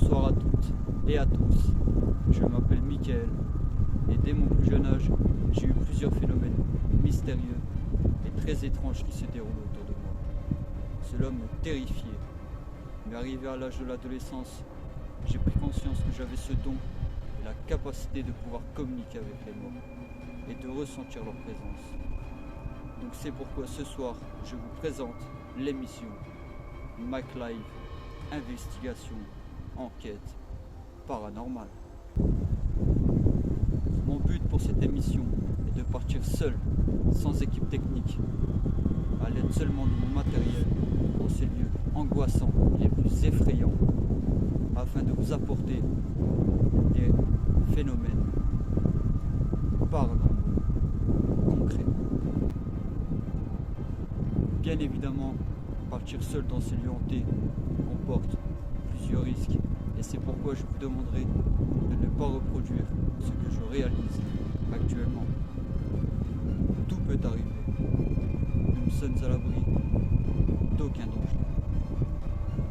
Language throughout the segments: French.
Bonsoir à toutes et à tous, je m'appelle Mickaël et dès mon plus jeune âge, j'ai eu plusieurs phénomènes mystérieux et très étranges qui se déroulent autour de moi. Cela me terrifiait, mais arrivé à l'âge de l'adolescence, j'ai pris conscience que j'avais ce don et la capacité de pouvoir communiquer avec les morts et de ressentir leur présence. Donc c'est pourquoi ce soir, je vous présente l'émission Mac Live, investigation, enquête paranormale. Mon but pour cette émission est de partir seul, sans équipe technique, à l'aide seulement de mon matériel, dans ces lieux angoissants et les plus effrayants, afin de vous apporter des phénomènes paranormaux concrets. Bien évidemment, partir seul dans ces lieux hantés comporte plusieurs risques, et c'est pourquoi je vous demanderai de ne pas reproduire ce que je réalise actuellement. Tout peut arriver. Nous ne sommes à l'abri d'aucun danger.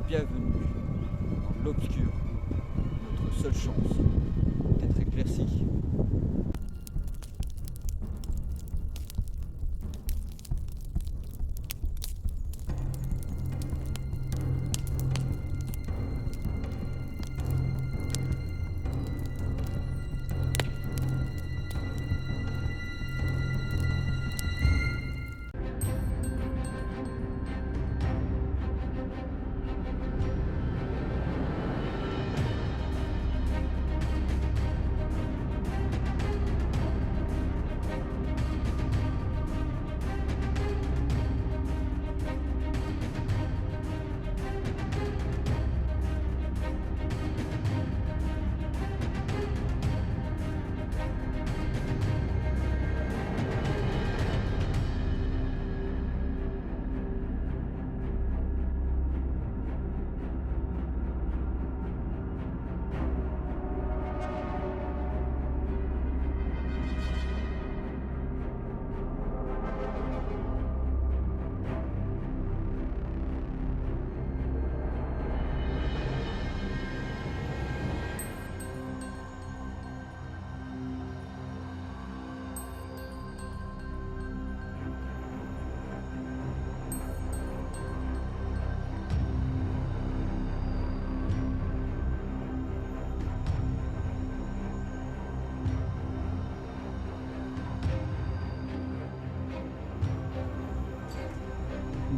Bienvenue dans l'obscur, notre seule chance d'être éclairci.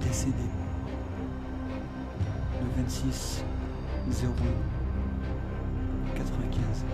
Décédé le 26 01 95.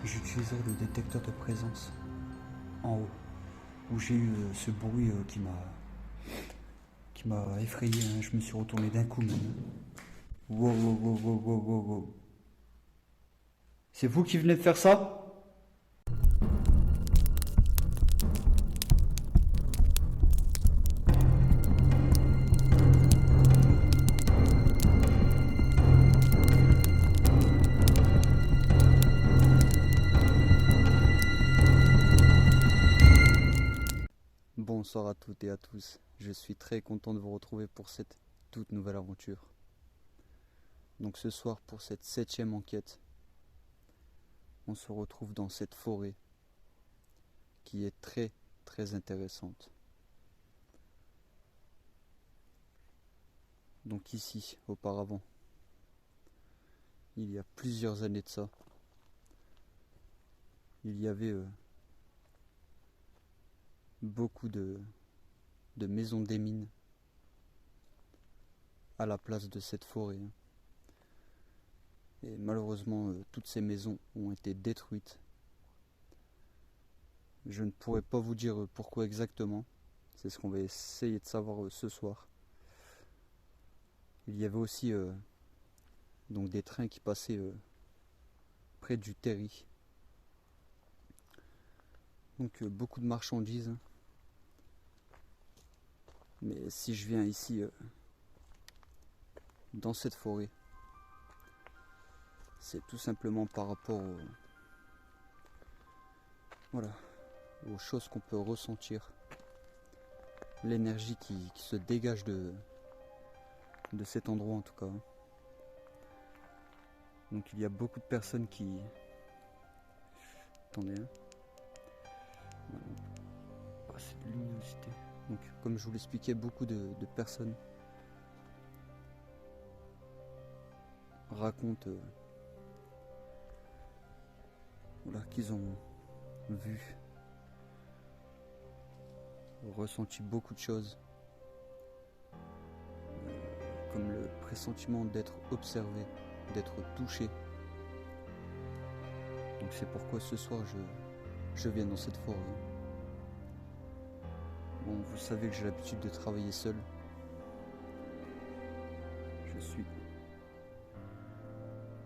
J'utilisais le détecteur de présence en haut, où j'ai eu ce bruit qui m'a effrayé, hein. Je me suis retourné d'un coup même. Wow, wow, wow, wow, wow, wow, wow. C'est vous qui venez de faire ça? Bonsoir à toutes et à tous, je suis très content de vous retrouver pour cette toute nouvelle aventure. Donc ce soir pour cette 7e enquête, on se retrouve dans cette forêt qui est très très intéressante. Donc ici, auparavant, il y a plusieurs années de ça, il y avait beaucoup de maisons des mines à la place de cette forêt. Et malheureusement, toutes ces maisons ont été détruites. Je ne pourrais pas vous dire pourquoi exactement. C'est ce qu'on va essayer de savoir ce soir. Il y avait aussi donc des trains qui passaient près du terri. Donc beaucoup de marchandises. Mais si je viens ici, dans cette forêt, c'est tout simplement par rapport voilà, aux choses qu'on peut ressentir. L'énergie qui se dégage de cet endroit en tout cas. Donc il y a beaucoup de personnes qui... Attendez, hein. Voilà. Ah, c'est de luminosité. Donc comme je vous l'expliquais, beaucoup de personnes racontent voilà, qu'ils ont vu, ressenti beaucoup de choses, comme le pressentiment d'être observé, d'être touché. Donc c'est pourquoi ce soir je viens dans cette forêt. Bon, vous savez que j'ai l'habitude de travailler seul. Je suis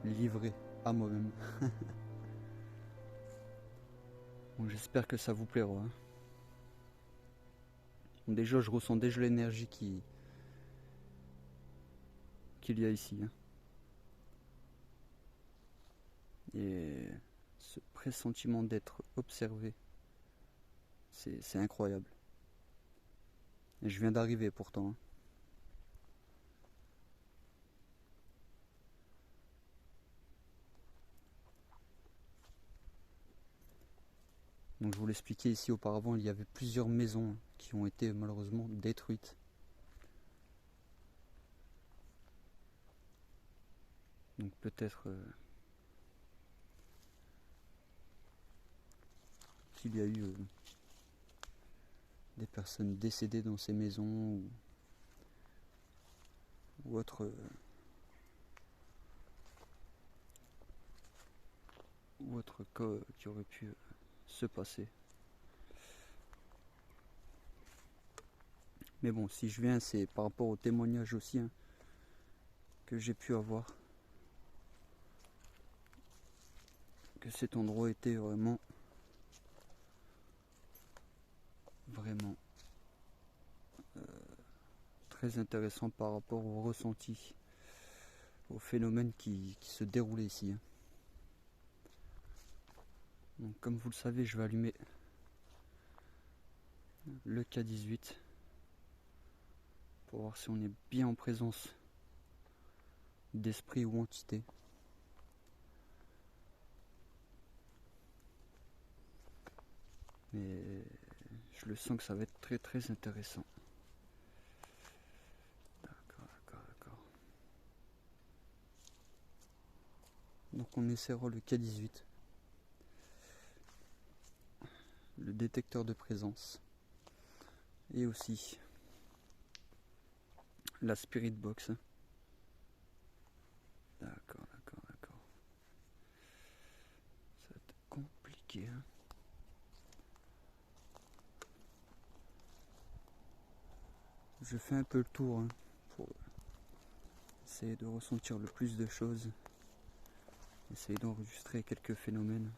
livré à moi-même. Bon, j'espère que ça vous plaira. Bon, déjà, je ressens déjà l'énergie qu'il y a ici. Et ce pressentiment d'être observé, c'est incroyable. Et je viens d'arriver pourtant. Donc je vous l'expliquais ici auparavant, il y avait plusieurs maisons qui ont été malheureusement détruites. Donc peut-être qu'il y a eu des personnes décédées dans ces maisons ou autre cas qui aurait pu se passer. Mais bon, si je viens, c'est par rapport au témoignage aussi que j'ai pu avoir. Que cet endroit était vraiment très intéressant par rapport au ressenti, au phénomène qui se déroulait ici. Donc comme vous le savez, je vais allumer le K18 pour voir si on est bien en présence d'esprit ou entité. Mais je le sens que ça va être très très intéressant. D'accord. Donc on essaiera le K18. Le détecteur de présence. Et aussi la Spirit Box. D'accord. Ça va être compliqué. Je fais un peu le tour pour essayer de ressentir le plus de choses. Essayer d'enregistrer quelques phénomènes.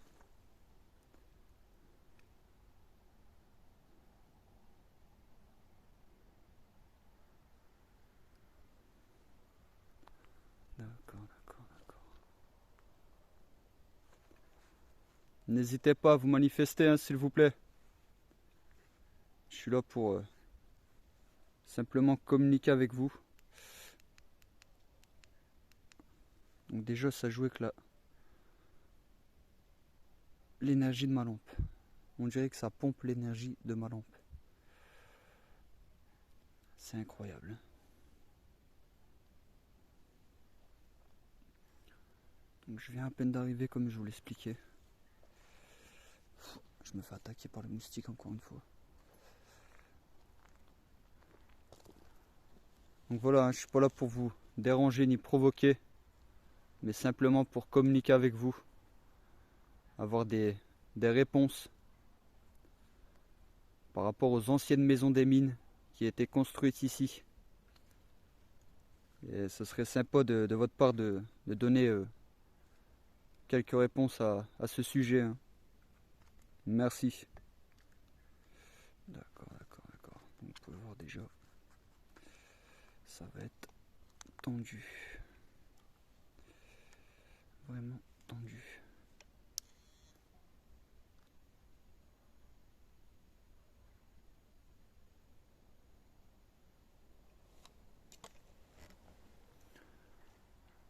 D'accord. N'hésitez pas à vous manifester, s'il vous plaît. Je suis là pour simplement communiquer avec vous. Donc déjà, ça joue avec l'énergie de ma lampe. On dirait que ça pompe l'énergie de ma lampe. C'est incroyable. Donc je viens à peine d'arriver comme je vous l'expliquais. Je me fais attaquer par le moustique encore une fois. Donc voilà, je suis pas là pour vous déranger ni provoquer, mais simplement pour communiquer avec vous, avoir des réponses par rapport aux anciennes maisons des mines qui étaient construites ici. Et ce serait sympa de votre part de donner quelques réponses à ce sujet, hein. Merci. D'accord. Donc, vous pouvez voir déjà, ça va être tendu. Vraiment tendu.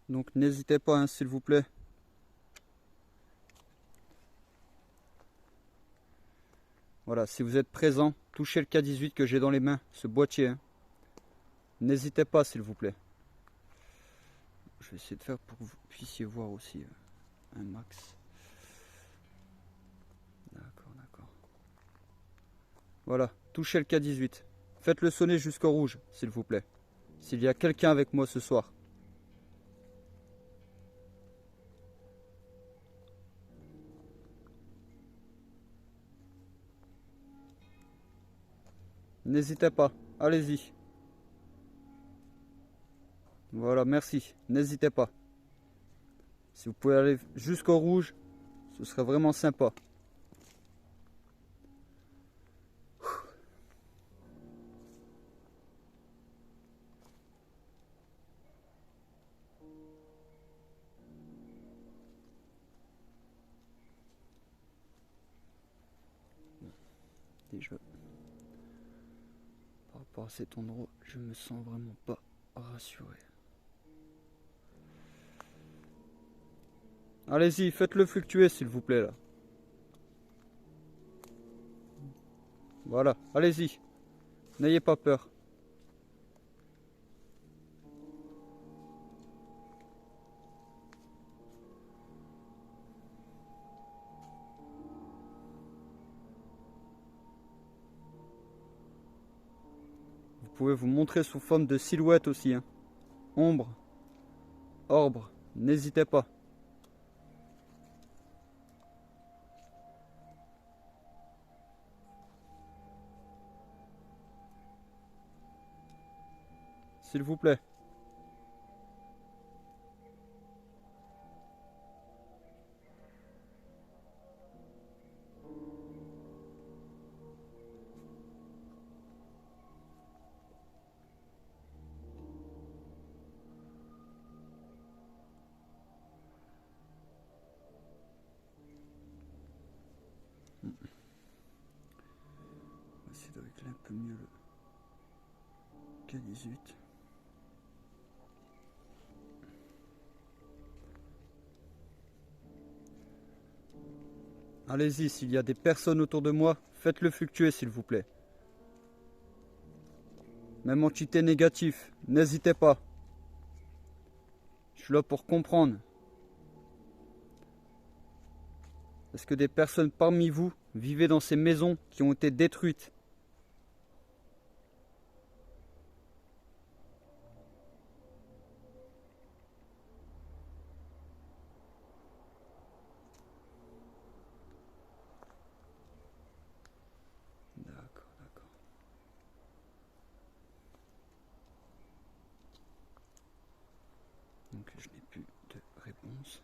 Donc n'hésitez pas, hein, s'il vous plaît. Voilà, si vous êtes présent, touchez le K18 que j'ai dans les mains, ce boîtier, hein. N'hésitez pas, s'il vous plaît. Je vais essayer de faire pour que vous puissiez voir aussi un max. D'accord. Voilà, touchez le K18. Faites-le sonner jusqu'au rouge, s'il vous plaît. S'il y a quelqu'un avec moi ce soir. N'hésitez pas, allez-y. Voilà, merci. N'hésitez pas. Si vous pouvez aller jusqu'au rouge, ce serait vraiment sympa. Déjà, par rapport à cet endroit, je me sens vraiment pas rassuré. Allez-y, faites-le fluctuer s'il vous plaît là. Voilà, allez-y. N'ayez pas peur. Vous pouvez vous montrer sous forme de silhouette aussi, hein. Ombre, orbre, n'hésitez pas. S'il vous plaît. On va essayer de régler un peu mieux le K18. Allez-y, s'il y a des personnes autour de moi, faites-le fluctuer s'il vous plaît. Même entité négative, n'hésitez pas. Je suis là pour comprendre. Est-ce que des personnes parmi vous vivaient dans ces maisons qui ont été détruites? D'accord. Donc je n'ai plus de réponse.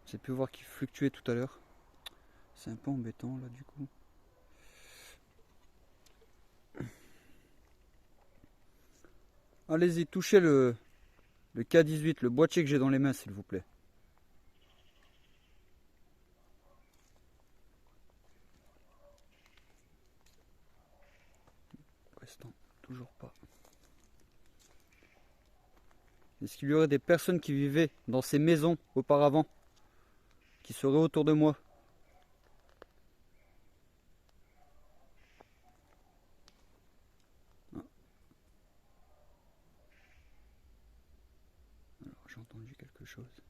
J'ai pu voir qu'il fluctuait tout à l'heure. C'est un peu embêtant là du coup. Allez-y, touchez le K18, le boîtier que j'ai dans les mains s'il vous plaît. Pour l'instant, toujours pas. Est-ce qu'il y aurait des personnes qui vivaient dans ces maisons auparavant, qui seraient autour de moi? Alors j'ai entendu quelque chose.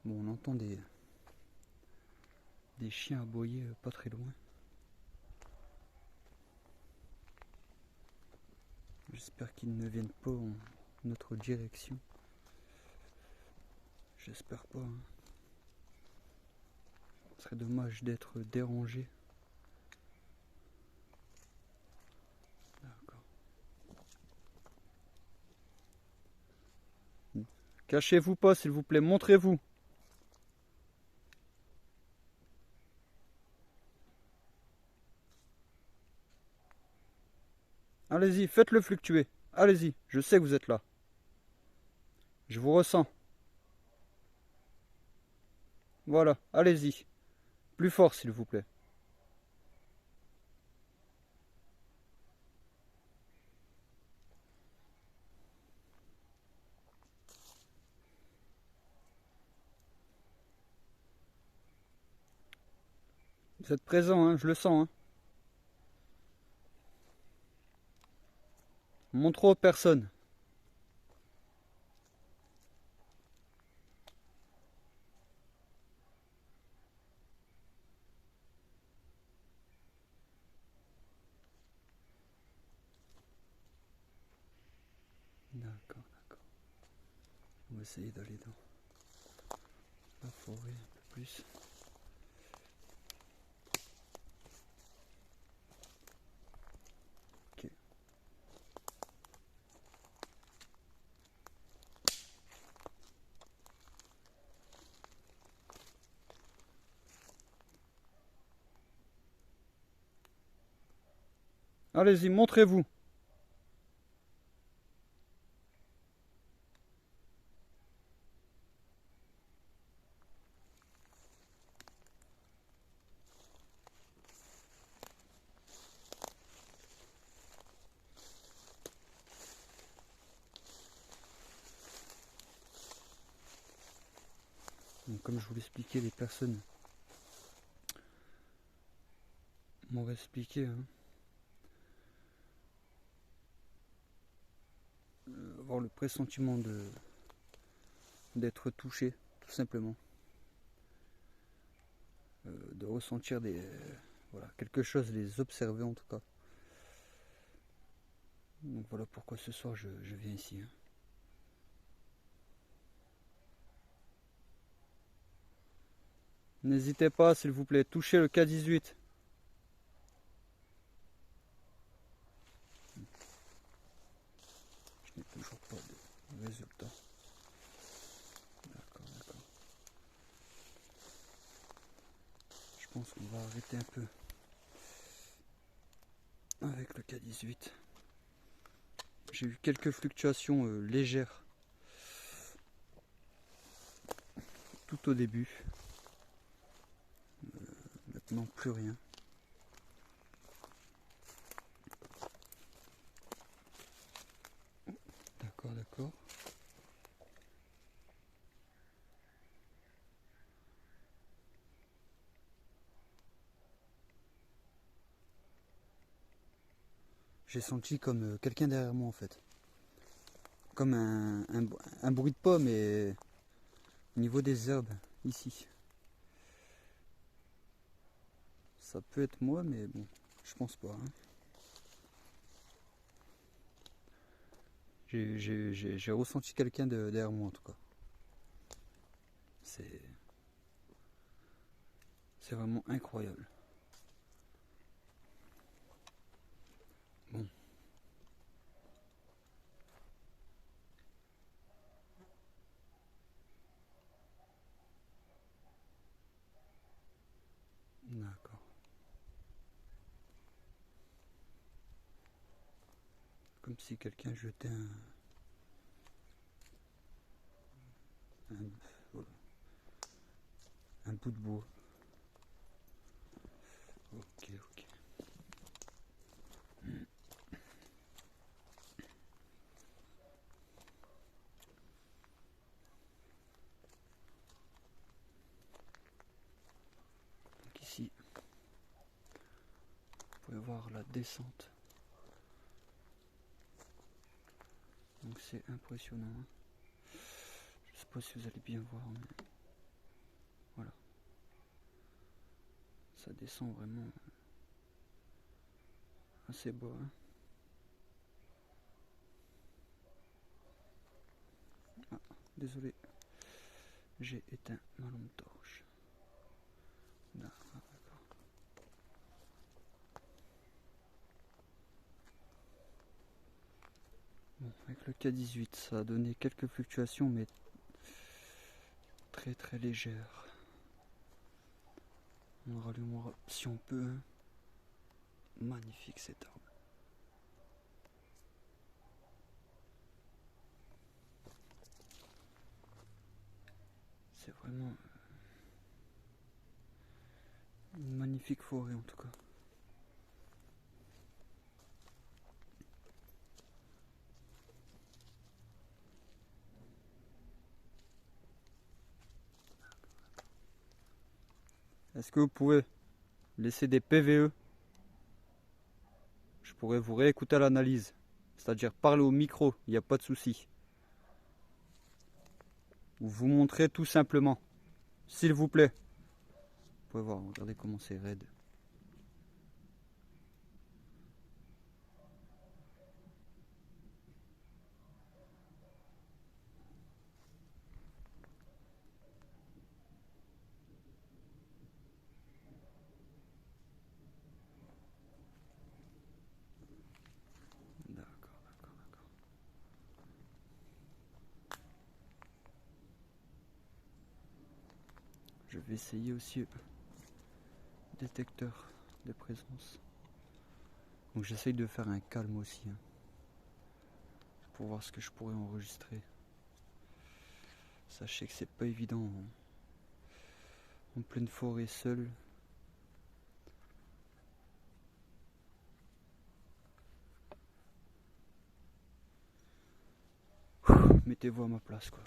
Bon, on entend des des chiens aboyés pas très loin. J'espère qu'ils ne viennent pas en notre direction. J'espère pas. Hein. Ce serait dommage d'être dérangé. D'accord. Cachez-vous pas, s'il vous plaît, montrez-vous. Allez-y, faites-le fluctuer. Allez-y, je sais que vous êtes là. Je vous ressens. Voilà, allez-y. Plus fort, s'il vous plaît. Vous êtes présent, hein, je le sens. Hein. Montre aux personnes. D'accord, d'accord. On va essayer d'aller dans la forêt un peu plus. Ok. Allez-y, montrez-vous. Donc, comme je vous l'expliquais, les personnes m'ont expliqué hein, avoir le pressentiment d'être touché, tout simplement. De ressentir voilà, quelque chose, les observer en tout cas. Donc voilà pourquoi ce soir je viens ici. Hein. N'hésitez pas s'il vous plaît, touchez le K18. Je n'ai toujours pas de résultat. D'accord, d'accord. Je pense qu'on va arrêter un peu avec le K18. J'ai eu quelques fluctuations légères tout au début. Maintenant plus rien. D'accord, d'accord. J'ai senti comme quelqu'un derrière moi en fait. Comme un bruit de pas mais au niveau des herbes, ici. Ça peut être moi mais bon, je pense pas. Hein. J'ai ressenti quelqu'un derrière moi en tout cas. C'est vraiment incroyable. Bon. D'accord. Comme si quelqu'un jetait voilà, un bout de bois. Ok, ok. Donc ici, vous pouvez voir la descente. Donc c'est impressionnant. Hein. Je sais pas si vous allez bien voir, mais voilà. ça descend vraiment assez bas. Hein. Ah, désolé, j'ai éteint ma lampe torche. Là, ah, d'accord. Bon, avec le K18, ça a donné quelques fluctuations, mais très très légères. On rallumera si on peut. Hein. Magnifique cet arbre. C'est vraiment une magnifique forêt en tout cas. Est-ce que vous pouvez laisser des PVE? Je pourrais vous réécouter à l'analyse. C'est-à-dire parler au micro, il n'y a pas de souci. Ou vous montrer tout simplement. S'il vous plaît. Vous pouvez voir, regardez comment c'est raide. D'accord. Je vais essayer aussi détecteur de présence. Donc j'essaye de faire un calme aussi. Hein, pour voir ce que je pourrais enregistrer. Sachez que c'est pas évident en pleine forêt seul. Mettez-vous à ma place quoi.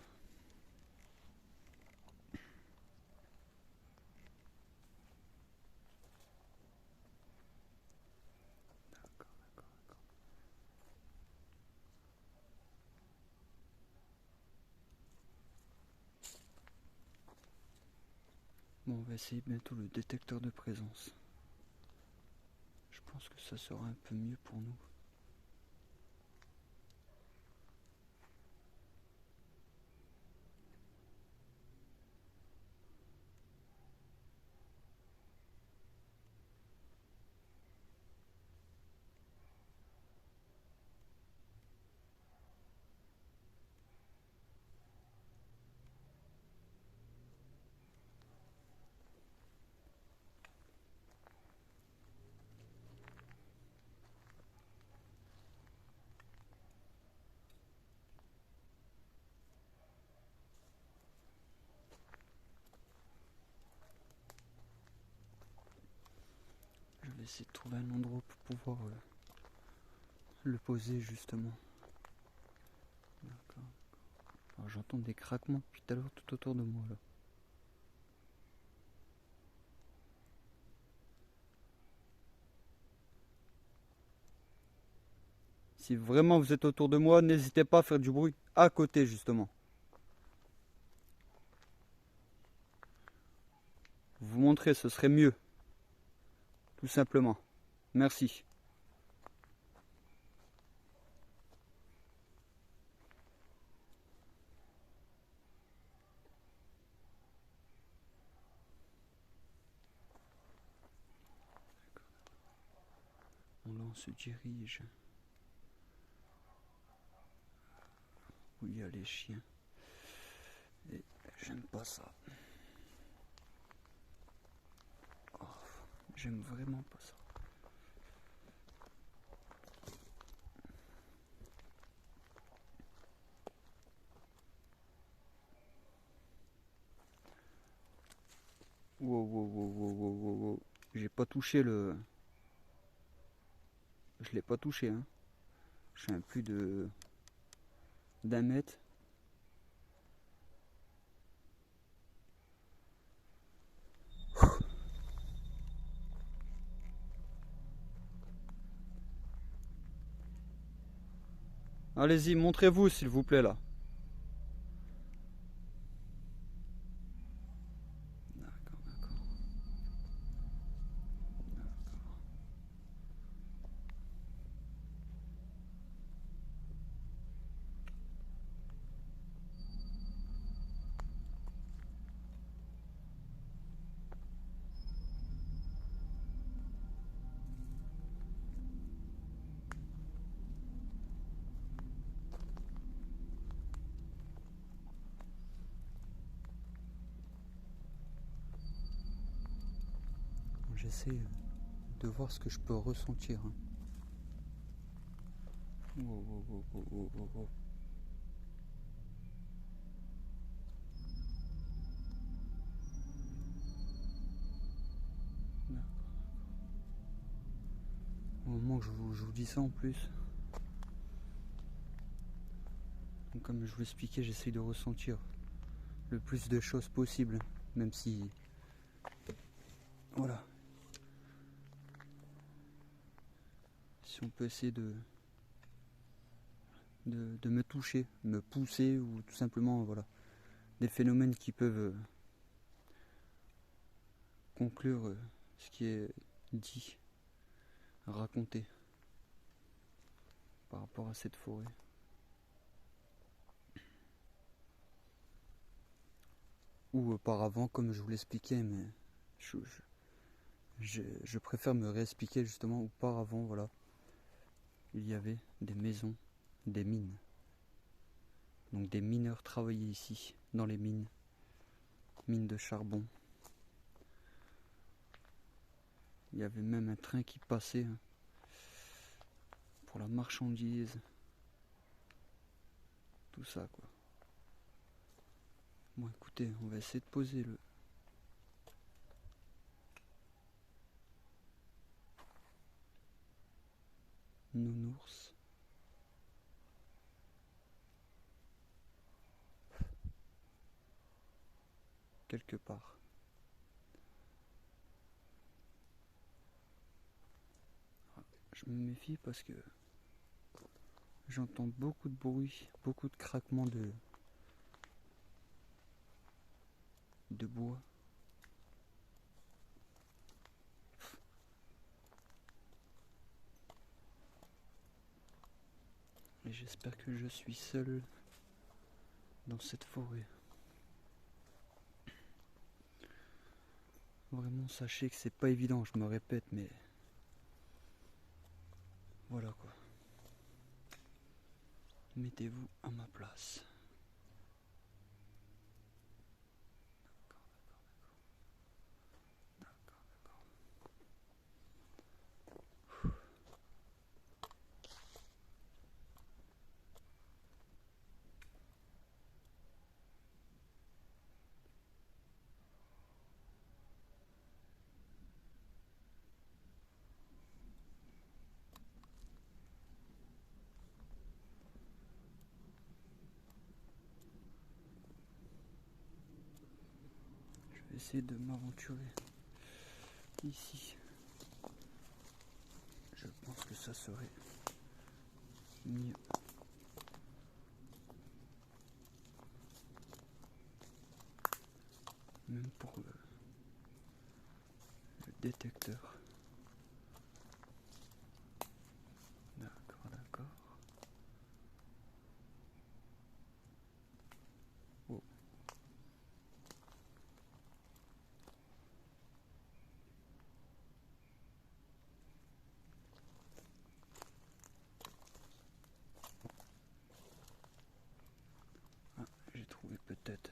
D'accord. Bon, on va essayer bientôt le détecteur de présence. Je pense que ça sera un peu mieux pour nous. Je vais essayer de trouver un endroit pour pouvoir le poser justement. D'accord. Alors j'entends des craquements depuis tout à l'heure tout autour de moi là. Si vraiment vous êtes autour de moi, n'hésitez pas à faire du bruit à côté justement. Vous montrer, ce serait mieux. Tout simplement. Merci. Là on se dirige où il y a les chiens. Et j'aime pas ça. Oh, j'aime vraiment pas ça. Wow. J'ai pas touché le... Je l'ai pas touché hein. Je suis à plus de d'1 mètre. Allez-y, montrez-vous s'il vous plaît là. D'accord. j'essaie de voir ce que je peux ressentir. Hein. Oh, oh, oh, oh, oh, oh, oh. Au moment que je vous dis ça en plus, donc comme je vous l'expliquais, j'essaye de ressentir le plus de choses possible, même si, voilà, si on peut essayer de me toucher, me pousser, ou tout simplement, voilà, des phénomènes qui peuvent conclure ce qui est dit, raconté par rapport à cette forêt. Ou auparavant, comme je vous l'expliquais, mais je préfère me réexpliquer justement. Auparavant, voilà, il y avait des maisons, des mines. Donc des mineurs travaillaient ici, dans les mines de charbon. Il y avait même un train qui passait pour la marchandise. Tout ça, quoi. Bon, écoutez, on va essayer de poser le nounours. Quelque part. Je me méfie parce que j'entends beaucoup de bruit, beaucoup de craquements de bois. Et j'espère que je suis seul dans cette forêt. Vraiment, sachez que c'est pas évident, je me répète, mais voilà quoi. Mettez-vous à ma place. Je vais essayer de m'aventurer ici. Je pense que ça serait mieux. Même pour le détecteur. D'accord, d'accord. Oh. Ah, j'ai trouvé peut-être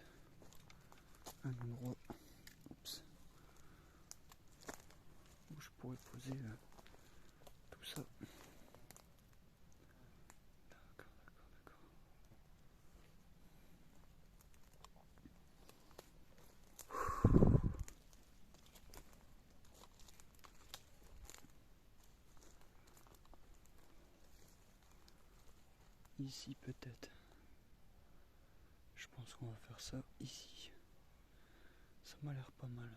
un endroit où je pourrais poser tout ça. D'accord, d'accord, d'accord. Ici peut-être. Je pense qu'on va faire ça ici. Ça m'a l'air pas mal.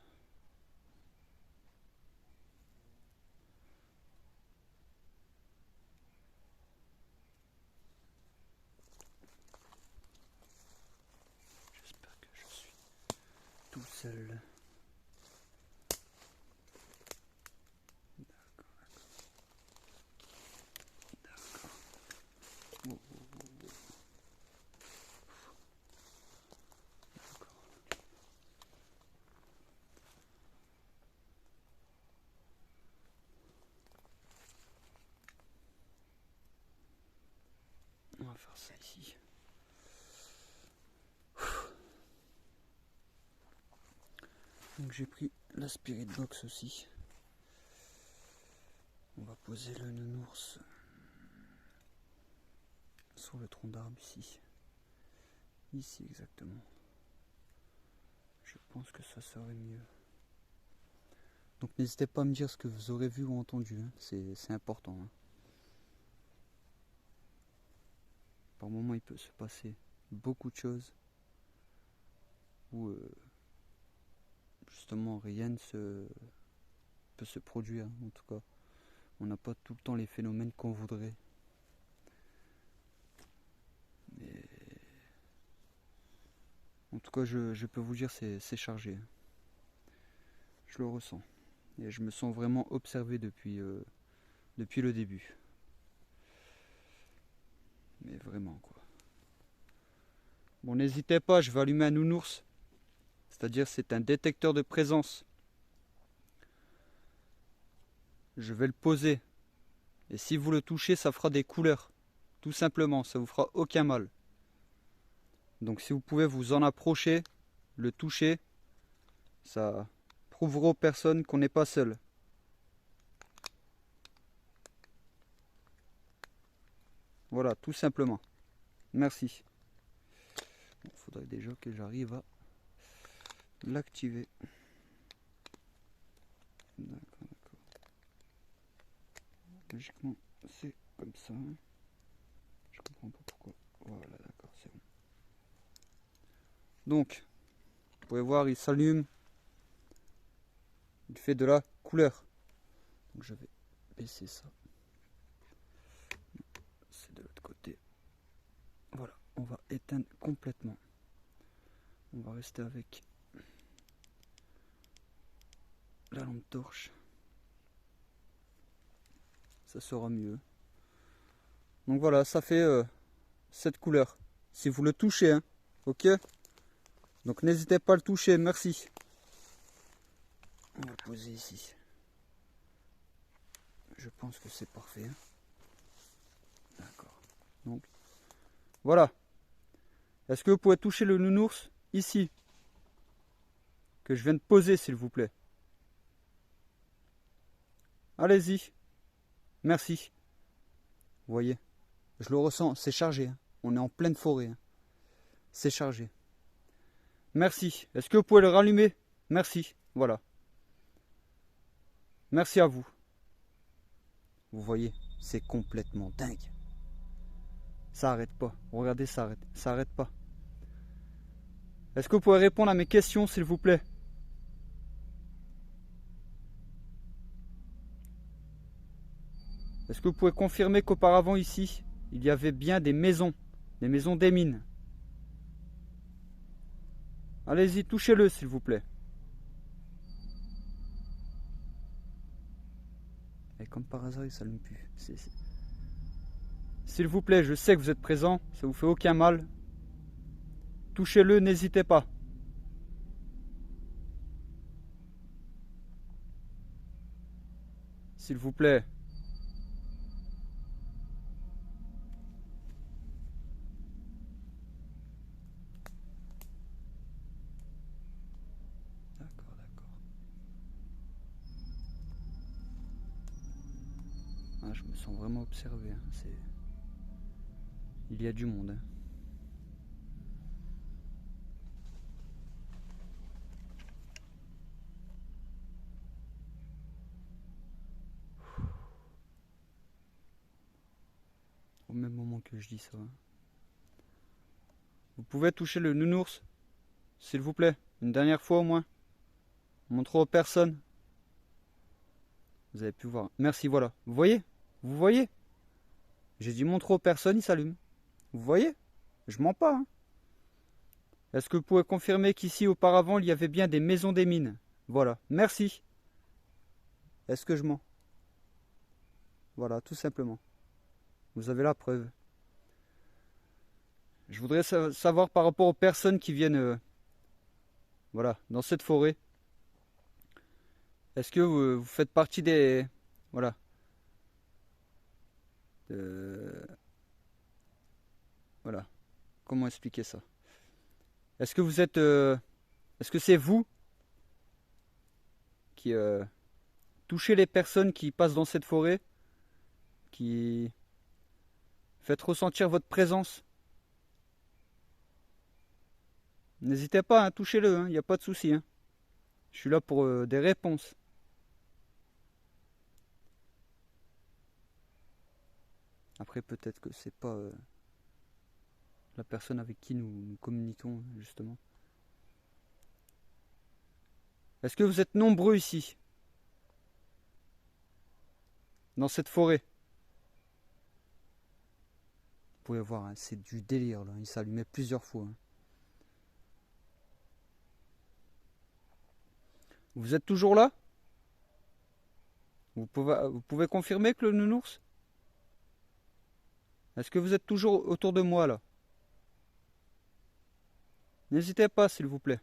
J'espère que je suis tout seul. D'accord, d'accord. D'accord. Oh, oh, oh, oh. D'accord. On va faire ça ici. Donc j'ai pris la Spirit Box aussi. On va poser le nounours sur le tronc d'arbre ici. Ici exactement. Je pense que ça serait mieux. Donc n'hésitez pas à me dire ce que vous aurez vu ou entendu, hein. C'est important. Hein. Par moment il peut se passer beaucoup de choses où justement rien peut se produire. En tout cas, on n'a pas tout le temps les phénomènes qu'on voudrait. Mais en tout cas, je peux vous dire, c'est chargé. Je le ressens. Et je me sens vraiment observé depuis le début. Mais vraiment, quoi. Bon, n'hésitez pas, je vais allumer un nounours. C'est-à-dire, c'est un détecteur de présence. Je vais le poser. Et si vous le touchez, ça fera des couleurs. Tout simplement, ça vous fera aucun mal. Donc si vous pouvez vous en approcher, le toucher, ça prouvera aux personnes qu'on n'est pas seul. Voilà, tout simplement. Merci. Il faudrait déjà que j'arrive à l'activer. D'accord, d'accord. Logiquement, c'est comme ça. Je comprends pas pourquoi. Voilà, d'accord, c'est bon. Donc, vous pouvez voir, il s'allume. Il fait de la couleur. Donc je vais baisser ça. C'est de l'autre côté. Voilà, on va éteindre complètement. On va rester avec la lampe torche. Ça sera mieux. Donc voilà, ça fait cette couleur. Si vous le touchez, hein, ok? Donc n'hésitez pas à le toucher, merci. On va le poser ici. Je pense que c'est parfait. Hein. D'accord. Donc, voilà. Est-ce que vous pouvez toucher le nounours ici? Que je viens de poser, s'il vous plaît. Allez-y. Merci. Vous voyez, je le ressens, c'est chargé. Hein. On est en pleine forêt. Hein. C'est chargé. Merci. Est-ce que vous pouvez le rallumer? Merci. Voilà. Merci à vous. Vous voyez, c'est complètement dingue. Ça arrête pas. Regardez, ça arrête. Ça arrête pas. Est-ce que vous pouvez répondre à mes questions, s'il vous plaît? Est-ce que vous pouvez confirmer qu'auparavant ici, il y avait bien des maisons des mines? Allez-y, touchez-le, s'il vous plaît. Et comme par hasard, il ne s'allume plus. S'il vous plaît, je sais que vous êtes présent, ça vous fait aucun mal. Touchez-le, n'hésitez pas. S'il vous plaît. D'accord, d'accord. Ah, je me sens vraiment observé. Hein. Il y a du monde. Hein. Au même moment que je dis ça. Hein. Vous pouvez toucher le nounours, s'il vous plaît, une dernière fois au moins. Montrez aux personnes. Vous avez pu voir. Merci, voilà. Vous voyez? Vous voyez? J'ai dit montrer aux personnes, il s'allume. Vous voyez? Je mens pas. Hein. Est-ce que vous pouvez confirmer qu'ici, auparavant, il y avait bien des maisons des mines? Voilà. Merci. Est-ce que je mens? Voilà, tout simplement. Vous avez la preuve. Je voudrais savoir par rapport aux personnes qui viennent voilà, dans cette forêt. Est-ce que vous faites partie des... Voilà. Voilà. Comment expliquer ça? Est-ce que vous êtes... Est-ce que c'est vous qui touchez les personnes qui passent dans cette forêt? qui faites ressentir votre présence. N'hésitez pas, hein, touchez-le, il n'y a pas de souci. Hein. Je suis là pour des réponses. Après, peut-être que c'est pas la personne avec qui nous communiquons, justement. Est-ce que vous êtes nombreux ici? Dans cette forêt? Vous pouvez voir, hein, c'est du délire, là. Il s'allumait plusieurs fois. Hein. Vous êtes toujours là? Vous pouvez confirmer que le nounours? Est-ce que vous êtes toujours autour de moi, là? N'hésitez pas, s'il vous plaît.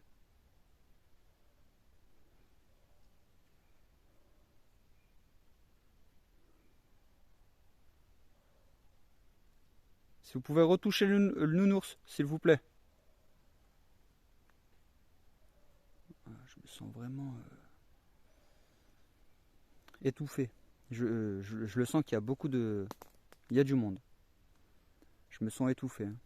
Si vous pouvez retoucher le nounours, s'il vous plaît. Je me sens vraiment étouffé. Je le sens qu'il y a beaucoup de... Il y a du monde. Je me sens étouffé. Hein.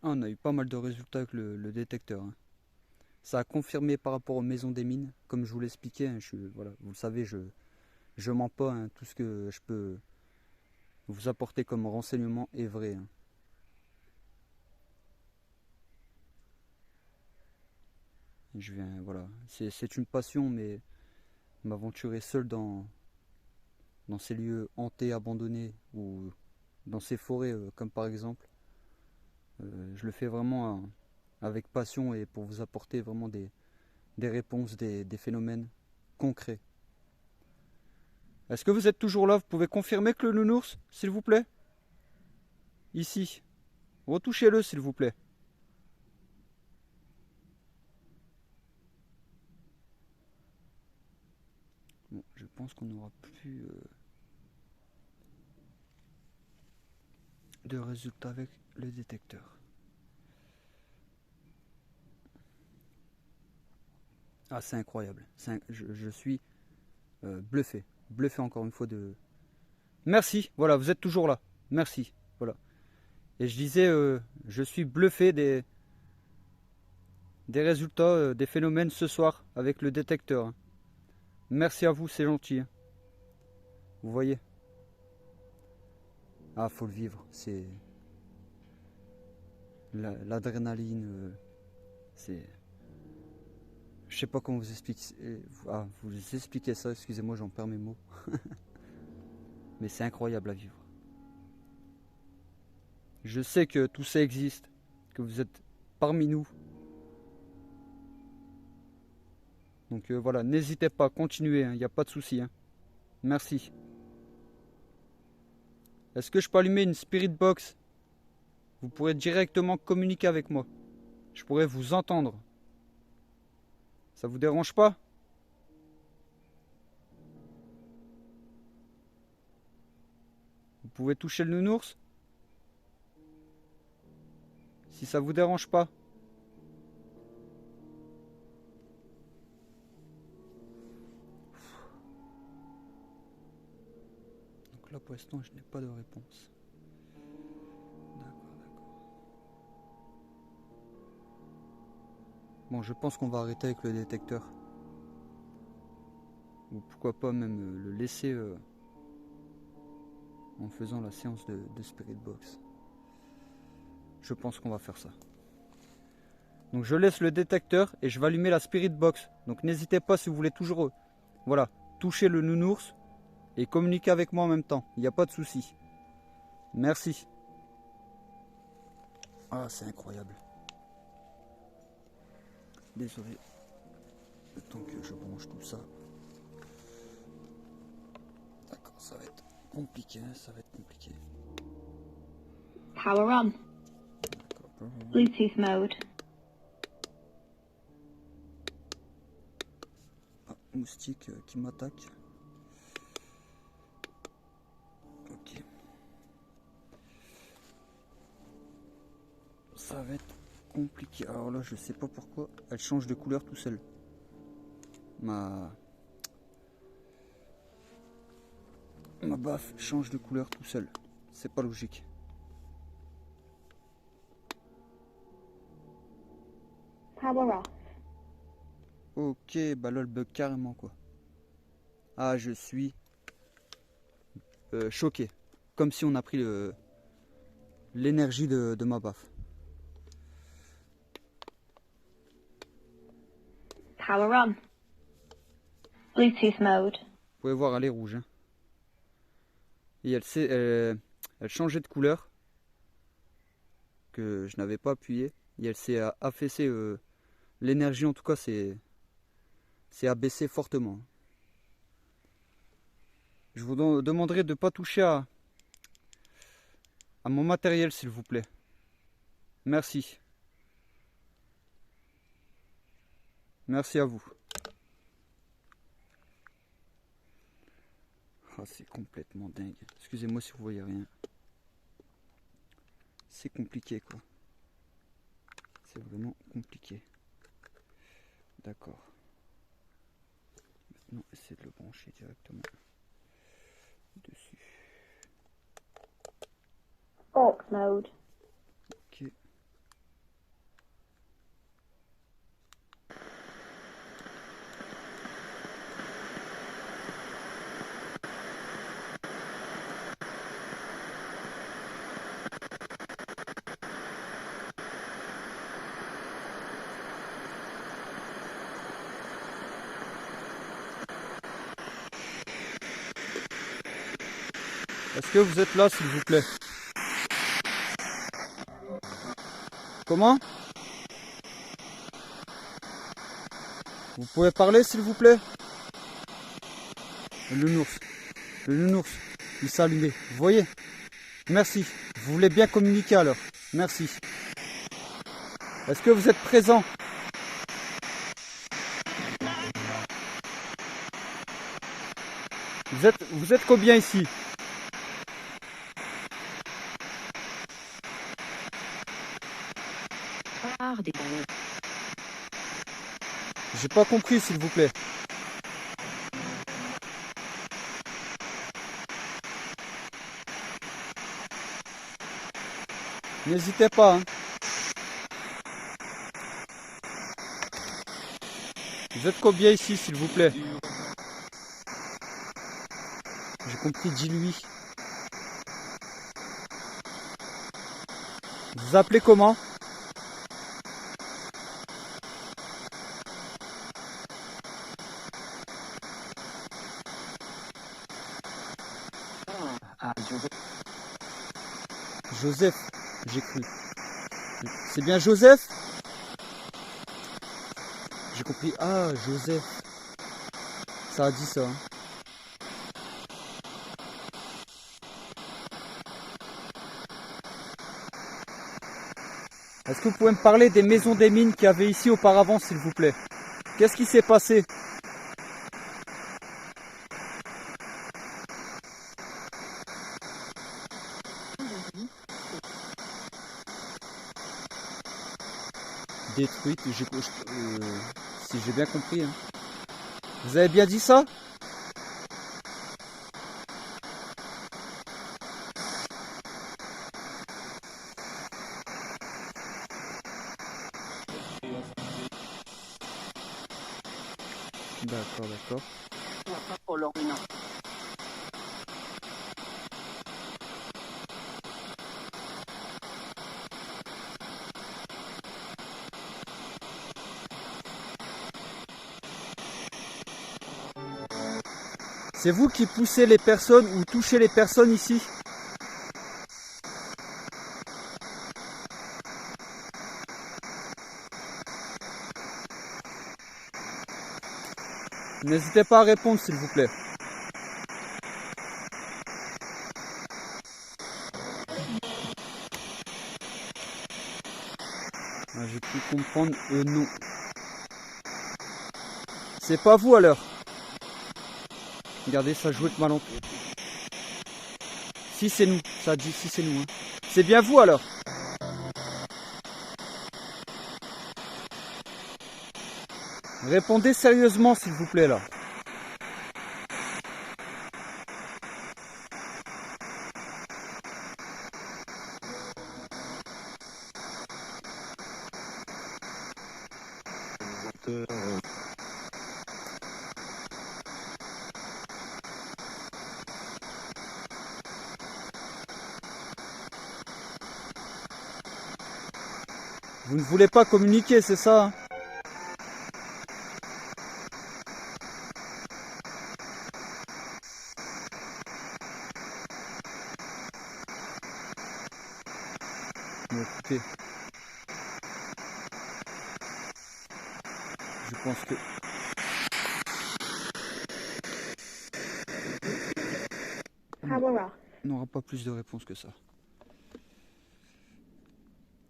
Ah, on a eu pas mal de résultats avec le détecteur. Hein. Ça a confirmé par rapport aux maisons des mines. Comme je vous l'expliquais, hein, voilà, vous le savez, je mens pas. Hein, tout ce que je peux vous apporter comme renseignement est vrai. Hein. Voilà, c'est une passion, mais m'aventurer seul dans ces lieux hantés, abandonnés, ou dans ces forêts, comme par exemple, je le fais vraiment avec passion et pour vous apporter vraiment des réponses, des phénomènes concrets. Est-ce que vous êtes toujours là? Vous pouvez confirmer que le nounours, s'il vous plaît? Ici. Retouchez-le, s'il vous plaît. Bon, je pense qu'on n'aura plus de résultats avec le détecteur. Ah, c'est incroyable. Je suis bluffé. Bluffé encore une fois de... Merci, voilà, vous êtes toujours là. Merci, voilà. Et je disais, je suis bluffé des résultats, des phénomènes ce soir avec le détecteur. Hein. Merci à vous, c'est gentil. Hein. Vous voyez? Ah, faut le vivre. C'est l'adrénaline. C'est... Je sais pas comment vous expliquer. Ah, vous expliquez ça, excusez-moi, j'en perds mes mots. Mais c'est incroyable à vivre. Je sais que tout ça existe, que vous êtes parmi nous. Donc voilà, n'hésitez pas, continuez, il n'y a pas de souci. Hein. Merci. Est-ce que je peux allumer une Spirit Box? Vous pourrez directement communiquer avec moi. Je pourrais vous entendre. Ça vous dérange pas? Vous pouvez toucher le nounours? Si ça vous dérange pas. Donc là pour l'instant je n'ai pas de réponse. D'accord. Bon, je pense qu'on va arrêter avec le détecteur. Ou pourquoi pas même le laisser en faisant la séance de Spirit Box. Je pense qu'on va faire ça. Donc je laisse le détecteur et je vais allumer la Spirit Box. Donc n'hésitez pas si vous voulez toujours voilà, toucher le nounours et communiquer avec moi en même temps. Il n'y a pas de souci. Merci. Ah, c'est incroyable. Désolé. Le temps que je branche tout ça. D'accord, ça va être compliqué, ça va être compliqué. Power on. Bluetooth mode. Ah, moustique qui m'attaque. Ok. Ça va être compliqué. Alors là, je sais pas pourquoi elle change de couleur tout seul. ma baffe change de couleur tout seul. C'est pas logique. Power off. Ok, bah là le bug carrément quoi. Ah, je suis choqué. Comme si on a pris l'énergie de ma baffe. Power on. Bluetooth mode. Vous pouvez voir, elle est rouge. Hein. Et elle changeait de couleur. Que je n'avais pas appuyé. Et elle s'est affaissée. L'énergie en tout cas c'est abaissé fortement. Je vous demanderai de ne pas toucher à mon matériel s'il vous plaît. Merci. Merci à vous. Ah, c'est complètement dingue. Excusez-moi si vous voyez rien. C'est compliqué quoi. C'est vraiment compliqué. D'accord. Maintenant, essayez de le brancher directement dessus. Aux mode. Ok. Est-ce que vous êtes là s'il vous plaît? Comment? Vous pouvez parler s'il vous plaît? Le nounours, il s'est allumé. Vous voyez? Merci. Vous voulez bien communiquer alors? Merci. Est-ce que vous êtes présent? Vous êtes combien ici? J'ai pas compris s'il vous plaît. N'hésitez pas. Hein. Vous êtes combien ici s'il vous plaît? J'ai compris, dis-lui. Vous appelez comment? Joseph, j'ai cru. C'est bien Joseph? J'ai compris. Ah, Joseph. Ça a dit ça. Hein. Est-ce que vous pouvez me parler des maisons des mines qu'il y avait ici auparavant, s'il vous plaît? Qu'est-ce qui s'est passé? Détruite, si j'ai bien compris. Hein. Vous avez bien dit ça? D'accord, d'accord. C'est vous qui poussez les personnes ou touchez les personnes ici? N'hésitez pas à répondre s'il vous plaît. Ah, j'ai pu comprendre non. C'est pas vous alors? Regardez, ça jouait avec ma lampe. Si c'est nous, ça dit si c'est nous. Hein. C'est bien vous alors? Répondez sérieusement s'il vous plaît là. Vous ne voulez pas communiquer, c'est ça? Mais écoutez, je pense que Power off. on n'aura pas plus de réponses que ça.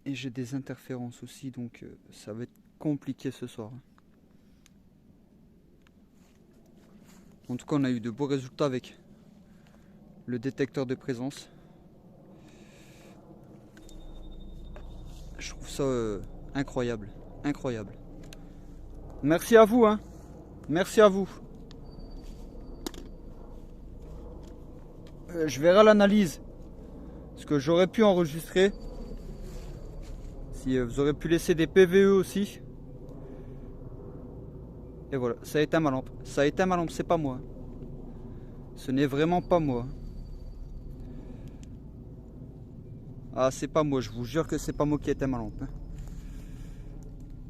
Et j'ai des interférences aussi, donc ça va être compliqué ce soir. En tout cas, on a eu de beaux résultats avec le détecteur de présence. Je trouve ça incroyable, incroyable. Merci à vous, hein. Merci à vous. Je verrai l'analyse. Ce que j'aurais pu enregistrer. Si vous aurez pu laisser des PVE aussi. Et voilà, ça a éteint ma lampe. Ça a éteint ma lampe, c'est pas moi. Ce n'est vraiment pas moi. Ah, c'est pas moi, je vous jure que c'est pas moi qui ai éteint ma lampe. Hein.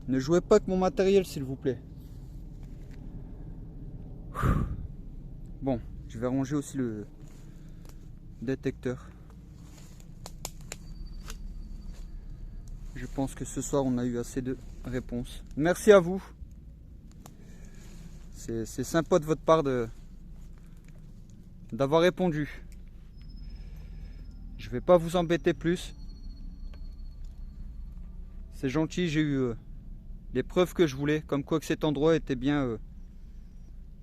Ne jouez pas avec mon matériel, s'il vous plaît. Bon, je vais ranger aussi le détecteur. Je pense que ce soir, on a eu assez de réponses. Merci à vous. C'est sympa de votre part d'avoir répondu. Je vais pas vous embêter plus. C'est gentil, j'ai eu les preuves que je voulais, comme quoi que cet endroit était bien,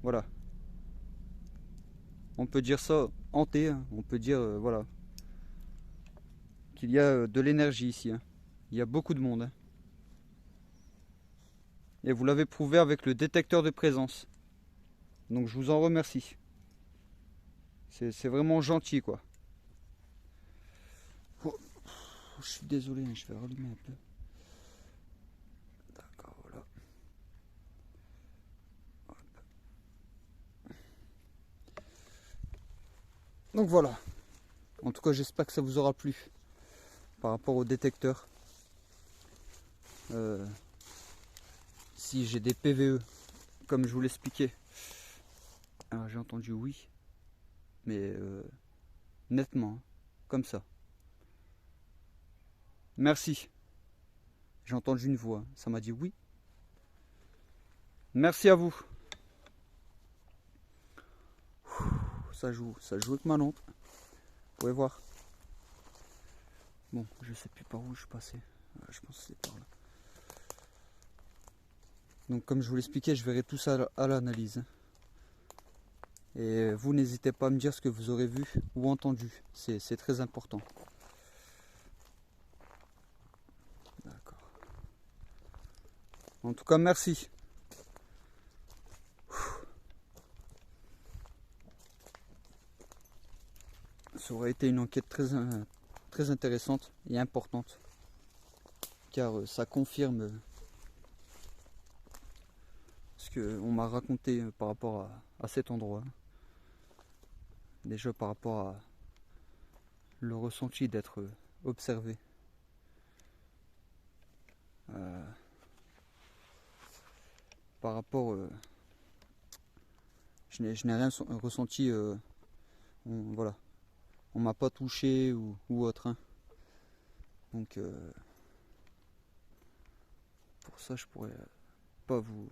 voilà. On peut dire ça hanté, hein. On peut dire, voilà, qu'il y a de l'énergie ici. Hein. Il y a beaucoup de monde. Hein. Et vous l'avez prouvé avec le détecteur de présence. Donc je vous en remercie. C'est vraiment gentil, quoi. Oh, je suis désolé, hein, je vais rallumer un peu. D'accord, voilà. Hop. Donc voilà. En tout cas, j'espère que ça vous aura plu par rapport au détecteur. Si j'ai des PVE, comme je vous l'expliquais. Alors j'ai entendu oui, mais nettement, hein, comme ça. Merci. J'ai entendu une voix, ça m'a dit oui. Merci à vous. Ça joue avec ma lampe. Vous pouvez voir. Bon, je sais plus par où je suis passé. Je pense que c'est par là. Donc comme je vous l'expliquais, je verrai tout ça à l'analyse. Et vous n'hésitez pas à me dire ce que vous aurez vu ou entendu. C'est très important. D'accord. En tout cas, merci. Ça aurait été une enquête très intéressante et importante. Car ça confirme ce qu'on m'a raconté par rapport à cet endroit. Déjà par rapport à le ressenti d'être observé. Par rapport, je n'ai rien ressenti, voilà, on m'a pas touché ou autre. Hein. Donc pour ça je pourrais pas vous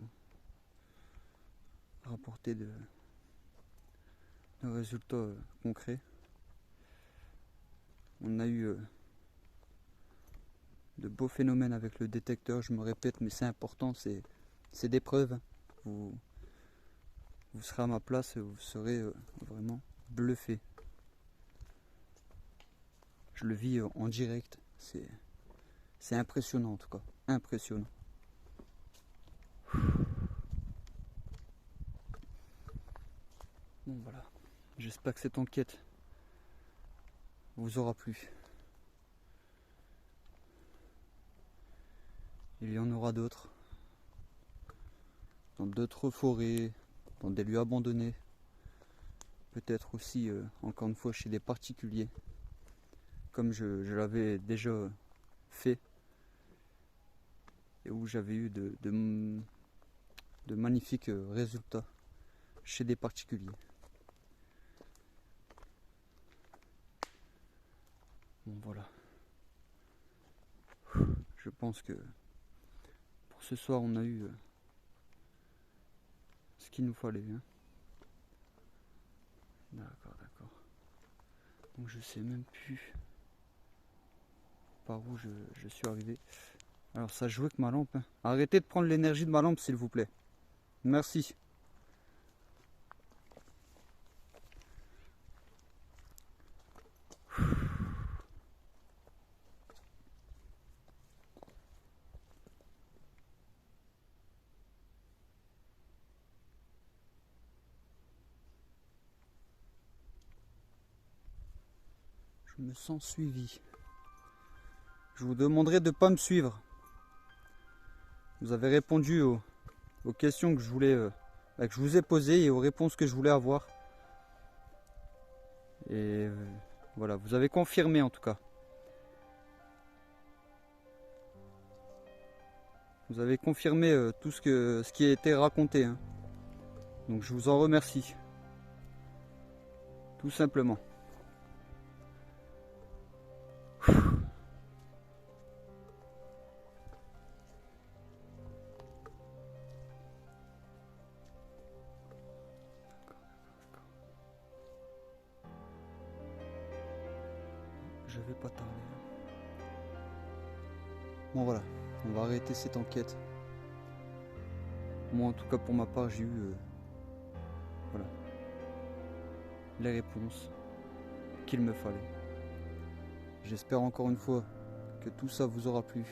rapporter de résultats concrets. On a eu de beaux phénomènes avec le détecteur, je me répète, mais c'est important, c'est des preuves. Vous serez à ma place et vous serez vraiment bluffé. Je le vis en direct, c'est impressionnant en tout cas, impressionnant. Bon voilà, j'espère que cette enquête vous aura plu. Il y en aura d'autres, dans d'autres forêts, dans des lieux abandonnés, peut-être aussi, encore une fois, chez des particuliers, comme je l'avais déjà fait, et où j'avais eu de magnifiques résultats chez des particuliers. Bon voilà, je pense que pour ce soir on a eu ce qu'il nous fallait, hein. D'accord. Donc je sais même plus par où je suis arrivé. Alors ça jouait avec ma lampe, hein. Arrêtez de prendre l'énergie de ma lampe s'il vous plaît. Merci. Je me sens suivi. Je vous demanderai de ne pas me suivre. Vous avez répondu aux questions que je vous ai posées et aux réponses que je voulais avoir. Et voilà, vous avez confirmé en tout cas. Vous avez confirmé tout ce qui a été raconté, hein. Donc je vous en remercie. Tout simplement. Je vais pas tarder. Bon voilà, on va arrêter cette enquête. Moi en tout cas pour ma part j'ai eu voilà, les réponses qu'il me fallait. J'espère encore une fois que tout ça vous aura plu.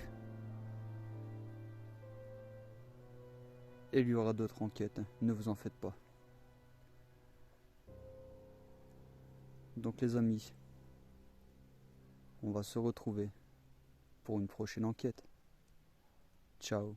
Et il y aura d'autres enquêtes, ne vous en faites pas. Donc les amis, on va se retrouver pour une prochaine enquête. Ciao.